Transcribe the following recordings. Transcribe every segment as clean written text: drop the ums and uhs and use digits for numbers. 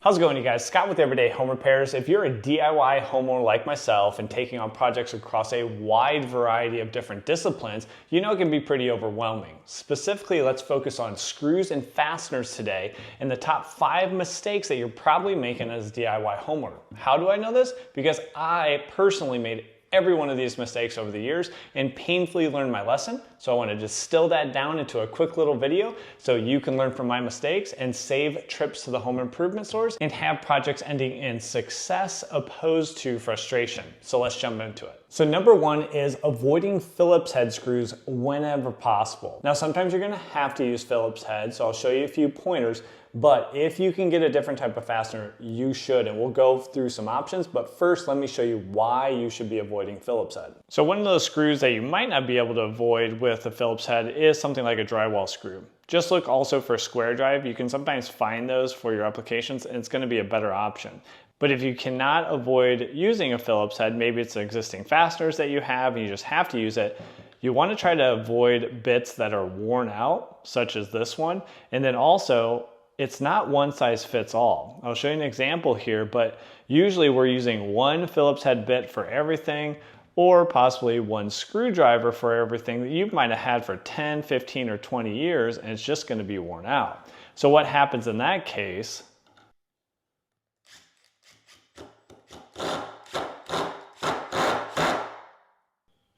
How's it going, you guys? Scott with Everyday Home Repairs. If you're a DIY homeowner like myself and taking on projects across a wide variety of different disciplines, you know it can be pretty overwhelming. Specifically, let's focus on screws and fasteners today and the top 5 mistakes that you're probably making as a DIY homeowner. How do I know this? Because I personally made every one of these mistakes over the years and painfully learned my lesson. So I want to distill that down into a quick little video so you can learn from my mistakes and save trips to the home improvement stores and have projects ending in success opposed to frustration. So let's jump into it. So number 1 is avoiding Phillips head screws whenever possible. Now sometimes you're going to have to use Phillips head, so I'll show you a few pointers. But if you can get a different type of fastener, you should, and we'll go through some options. But first, let me show you why you should be avoiding Phillips head. So one of those screws that you might not be able to avoid with a Phillips head is something like a drywall screw. Just look also for square drive. You can sometimes find those for your applications, and it's going to be a better option. But if you cannot avoid using a Phillips head, maybe it's existing fasteners that you have and you just have to use it, you want to try to avoid bits that are worn out, such as this one. And then also, it's not one size fits all. I'll show you an example here, but usually we're using one Phillips head bit for everything, or possibly one screwdriver for everything that you might have had for 10, 15, or 20 years, and it's just going to be worn out. So what happens in that case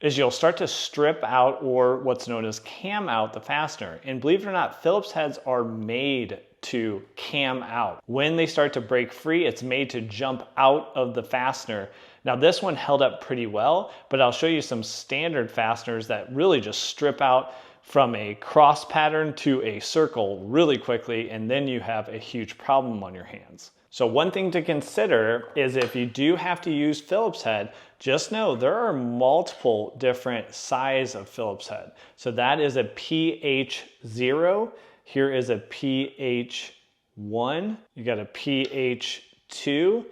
is you'll start to strip out, or what's known as cam out, the fastener. And believe it or not, Phillips heads are made to cam out. When they start to break free, it's made to jump out of the fastener. Now this one held up pretty well, but I'll show you some standard fasteners that really just strip out from a cross pattern to a circle really quickly, and then you have a huge problem on your hands. So one thing to consider is if you do have to use Phillips head, just know there are multiple different size of Phillips head. So that is a PH0. Here is a PH1. You got a PH2.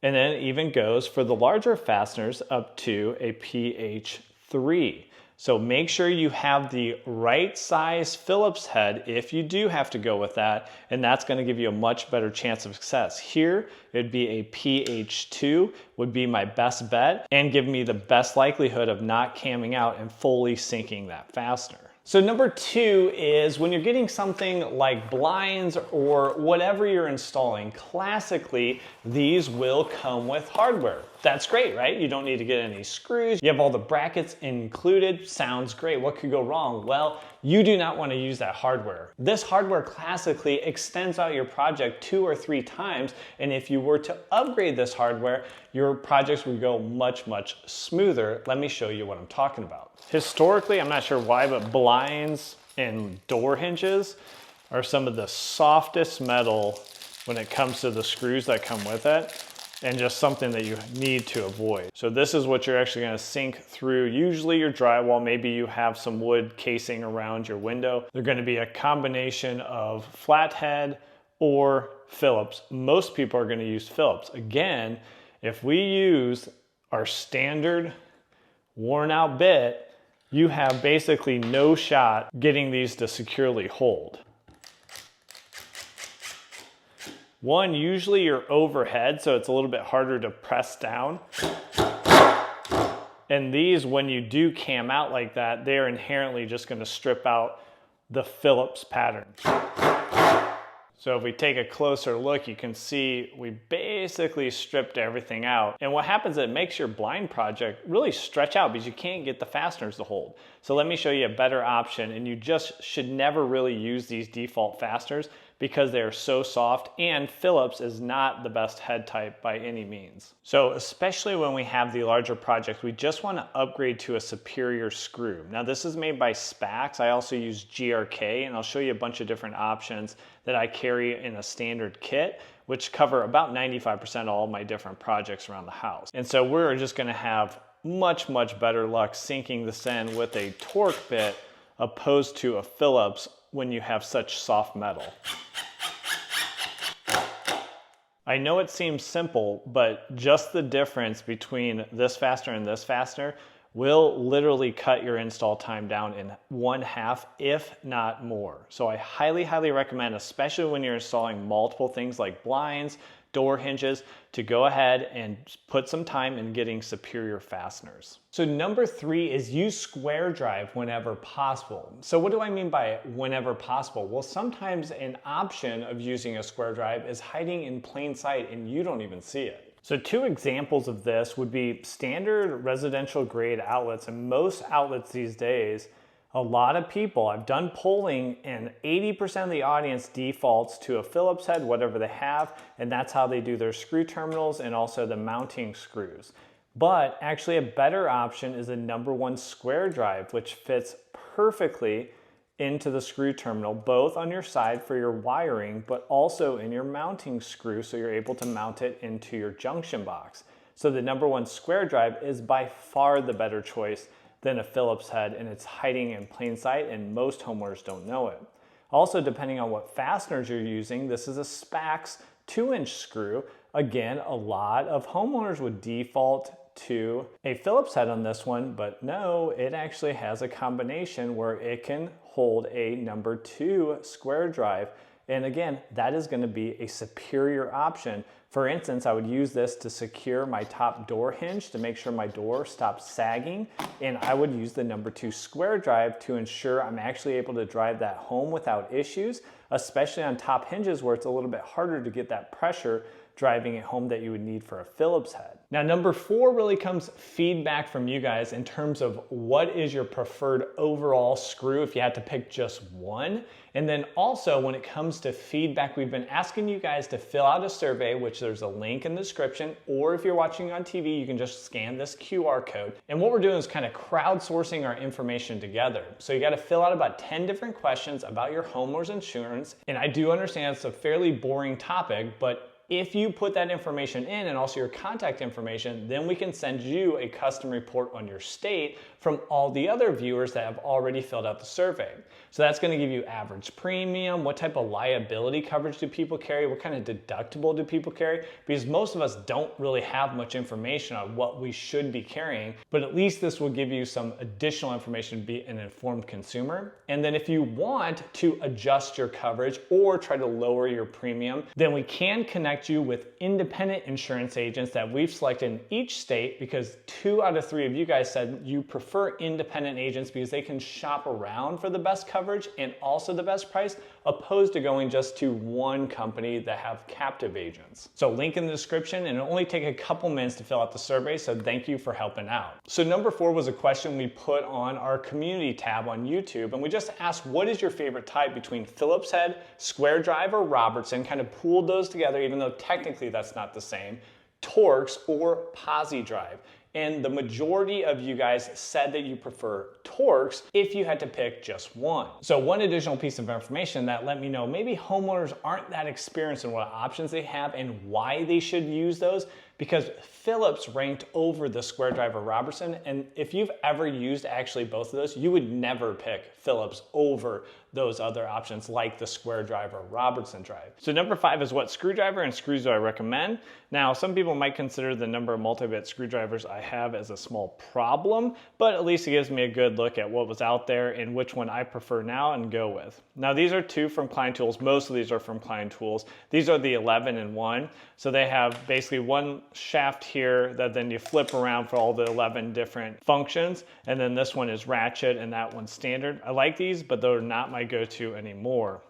And then it even goes for the larger fasteners up to a PH3. So make sure you have the right size Phillips head if you do have to go with that, and that's going to give you a much better chance of success. Here, it'd be a PH2 would be my best bet and give me the best likelihood of not camming out and fully sinking that fastener. So number 2 is when you're getting something like blinds or whatever you're installing, classically, these will come with hardware. That's great, right? You don't need to get any screws. You have all the brackets included. Sounds great. What could go wrong? Well, you do not want to use that hardware. This hardware classically extends out your project 2 or 3 times, and if you were to upgrade this hardware, your projects would go much, much smoother. Let me show you what I'm talking about. Historically, I'm not sure why, but blinds and door hinges are some of the softest metal when it comes to the screws that come with it, and just something that you need to avoid. So this is what you're actually going to sink through. Usually your drywall, maybe you have some wood casing around your window. They're going to be a combination of flathead or Phillips. Most people are going to use Phillips. Again, if we use our standard worn out bit, you have basically no shot getting these to securely hold. One, usually you're overhead, so it's a little bit harder to press down. And these, when you do cam out like that, they're inherently just going to strip out the Phillips pattern. So if we take a closer look, you can see we basically stripped everything out. And what happens is it makes your blind project really stretch out because you can't get the fasteners to hold. So let me show you a better option, and you just should never really use these default fasteners because they are so soft, and Phillips is not the best head type by any means. So especially when we have the larger projects, we just want to upgrade to a superior screw. Now this is made by Spax. I also use GRK, and I'll show you a bunch of different options that I carry in a standard kit, which cover about 95% of all my different projects around the house. And so we're just going to have much, much better luck sinking this in with a torque bit opposed to a Phillips when you have such soft metal. I know it seems simple, but just the difference between this fastener and this fastener will literally cut your install time down in 1/2, if not more. So I highly, highly recommend, especially when you're installing multiple things like blinds, door hinges, to go ahead and put some time in getting superior fasteners. So number 3 is use square drive whenever possible. So what do I mean by whenever possible? Well, sometimes an option of using a square drive is hiding in plain sight and you don't even see it. So 2 examples of this would be standard residential grade outlets. And most outlets these days, a lot of people, I've done polling and 80% of the audience defaults to a Phillips head, whatever they have, and that's how they do their screw terminals and also the mounting screws. But actually a better option is a number 1 square drive, which fits perfectly into the screw terminal, both on your side for your wiring, but also in your mounting screw, so you're able to mount it into your junction box. So the number 1 square drive is by far the better choice than a Phillips head, and it's hiding in plain sight and most homeowners don't know it. Also, depending on what fasteners you're using, this is a Spax 2-inch screw. Again, a lot of homeowners would default to a Phillips head on this one, but no, it actually has a combination where it can hold a number 2 square drive. And again, that is going to be a superior option. For instance, I would use this to secure my top door hinge to make sure my door stops sagging. And I would use the number 2 square drive to ensure I'm actually able to drive that home without issues, especially on top hinges where it's a little bit harder to get that pressure driving it home that you would need for a Phillips head. Now, number 4 really comes feedback from you guys in terms of what is your preferred overall screw if you had to pick just one. And then also when it comes to feedback, we've been asking you guys to fill out a survey, which there's a link in the description, or if you're watching on TV, you can just scan this QR code. And what we're doing is kind of crowdsourcing our information together. So you got to fill out about 10 different questions about your homeowner's insurance. And I do understand it's a fairly boring topic, but if you put that information in and also your contact information, then we can send you a custom report on your state from all the other viewers that have already filled out the survey. So that's going to give you average premium, what type of liability coverage do people carry, what kind of deductible do people carry, because most of us don't really have much information on what we should be carrying, but at least this will give you some additional information to be an informed consumer. And then if you want to adjust your coverage or try to lower your premium, then we can connect you with independent insurance agents that we've selected in each state, because 2 out of 3 of you guys said you prefer independent agents because they can shop around for the best coverage and also the best price, opposed to going just to one company that have captive agents. So link in the description, and it'll only take a couple minutes to fill out the survey, so thank you for helping out. So number 4 was a question we put on our community tab on YouTube, and we just asked, what is your favorite type between Phillips head, square drive, or Robertson? Kind of pooled those together, even though technically that's not the same, Torx or Posi drive. And the majority of you guys said that you prefer Torx if you had to pick just one. So one additional piece of information that let me know maybe homeowners aren't that experienced in what options they have and why they should use those, because Phillips ranked over the square drive or Robertson. And if you've ever used actually both of those, you would never pick Phillips over those other options like the square drive or Robertson drive. So number 5 is what screwdriver and screws do I recommend? Now, some people might consider the number of multi-bit screwdrivers I have as a small problem, but at least it gives me a good look at what was out there and which one I prefer now and go with. Now, these are 2 from Klein Tools. Most of these are from Klein Tools. These are the 11-in-1. So they have basically one shaft here that then you flip around for all the 11 different functions. And then this one is ratchet and that one's standard. I like these, but they're not my go-to anymore.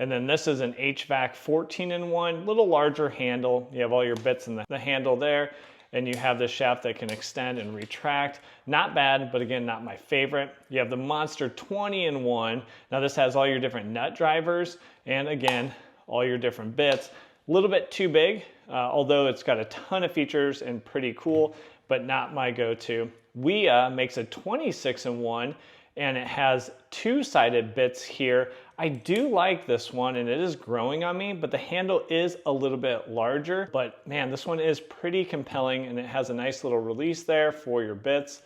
And then this is an HVAC 14-in-1, little larger handle. You have all your bits in the handle there, and you have this shaft that can extend and retract. Not bad, but again, not my favorite. You have the Monster 20-in-1. Now this has all your different nut drivers, and again, all your different bits. A little bit too big, although it's got a ton of features and pretty cool, but not my go-to. WIA makes a 26-in-1, and it has 2-sided bits here. I do like this one, and it is growing on me, but the handle is a little bit larger. But man, this one is pretty compelling, and it has a nice little release there for your bits.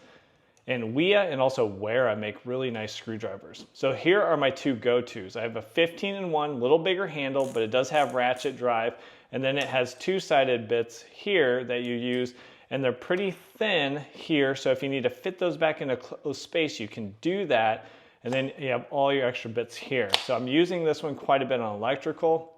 And WIA and also Wera make really nice screwdrivers. So here are my 2 go-tos. I have a 15-in-1, little bigger handle, but it does have ratchet drive. And then it has 2-sided bits here that you use. and they're pretty thin here, so if you need to fit those back in a closed space, you can do that. And then you have all your extra bits here. So I'm using this one quite a bit on electrical,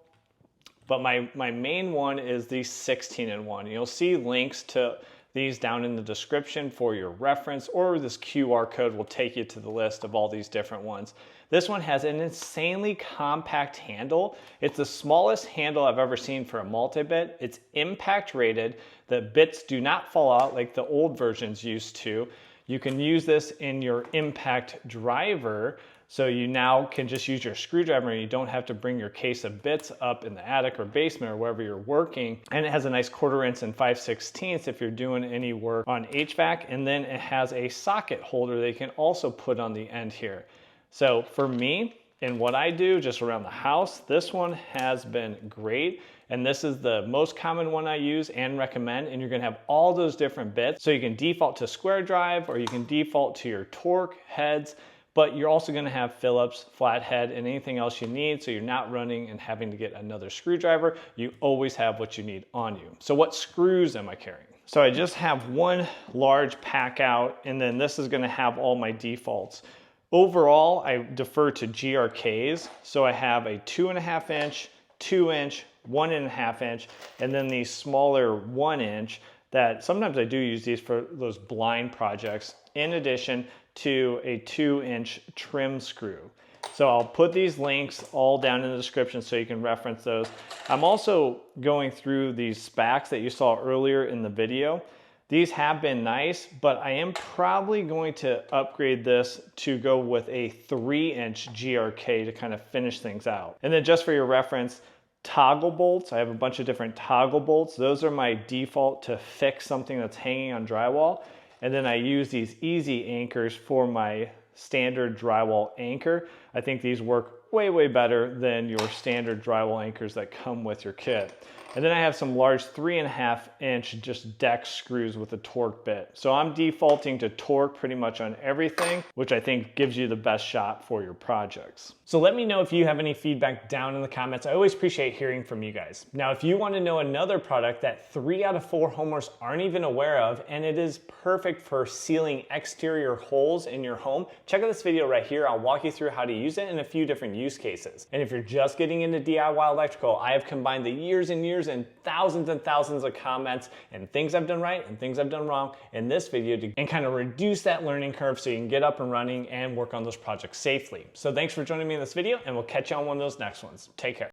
but my main one is the 16-in-1. You'll see links to these down in the description for your reference, or this QR code will take you to the list of all these different ones. This one has an insanely compact handle. It's the smallest handle I've ever seen for a multi-bit. It's impact rated. The bits do not fall out like the old versions used to. You can use this in your impact driver, so you now can just use your screwdriver and you don't have to bring your case of bits up in the attic or basement or wherever you're working. And it has a nice 1/4 inch and 5/16 if you're doing any work on HVAC. And then it has a socket holder that you can also put on the end here. So for me, in what I do just around the house, this one has been great. And this is the most common one I use and recommend. And you're gonna have all those different bits. So you can default to square drive, or you can default to your torque heads, but you're also gonna have Phillips, flathead, and anything else you need. So you're not running and having to get another screwdriver. You always have what you need on you. So what screws am I carrying? So I just have one large pack out, and then this is gonna have all my defaults. Overall, I defer to GRKs. So I have a 2.5 inch, 2 inch, 1.5 inch, and then these smaller 1 inch that sometimes I do use these for those blind projects, in addition to a 2 inch trim screw. So I'll put these links all down in the description so you can reference those. I'm also going through these specs that you saw earlier in the video. These have been nice, but I am probably going to upgrade this to go with a 3 inch GRK to kind of finish things out. And then just for your reference, toggle bolts. I have a bunch of different toggle bolts. Those are my default to fix something that's hanging on drywall. And then I use these easy anchors for my standard drywall anchor. I think these work way, way better than your standard drywall anchors that come with your kit. And then I have some large 3.5 inch just deck screws with a torque bit. So I'm defaulting to torque pretty much on everything, which I think gives you the best shot for your projects. So let me know if you have any feedback down in the comments. I always appreciate hearing from you guys. Now, if you want to know another product that 3 out of 4 homeowners aren't even aware of, and it is perfect for sealing exterior holes in your home, check out this video right here. I'll walk you through how to use it in a few different use cases. And if you're just getting into DIY electrical, I have combined the years and years and thousands of comments and things I've done right and things I've done wrong in this video and kind of reduce that learning curve so you can get up and running and work on those projects safely. So thanks for joining me in this video, and we'll catch you on one of those next ones. Take care.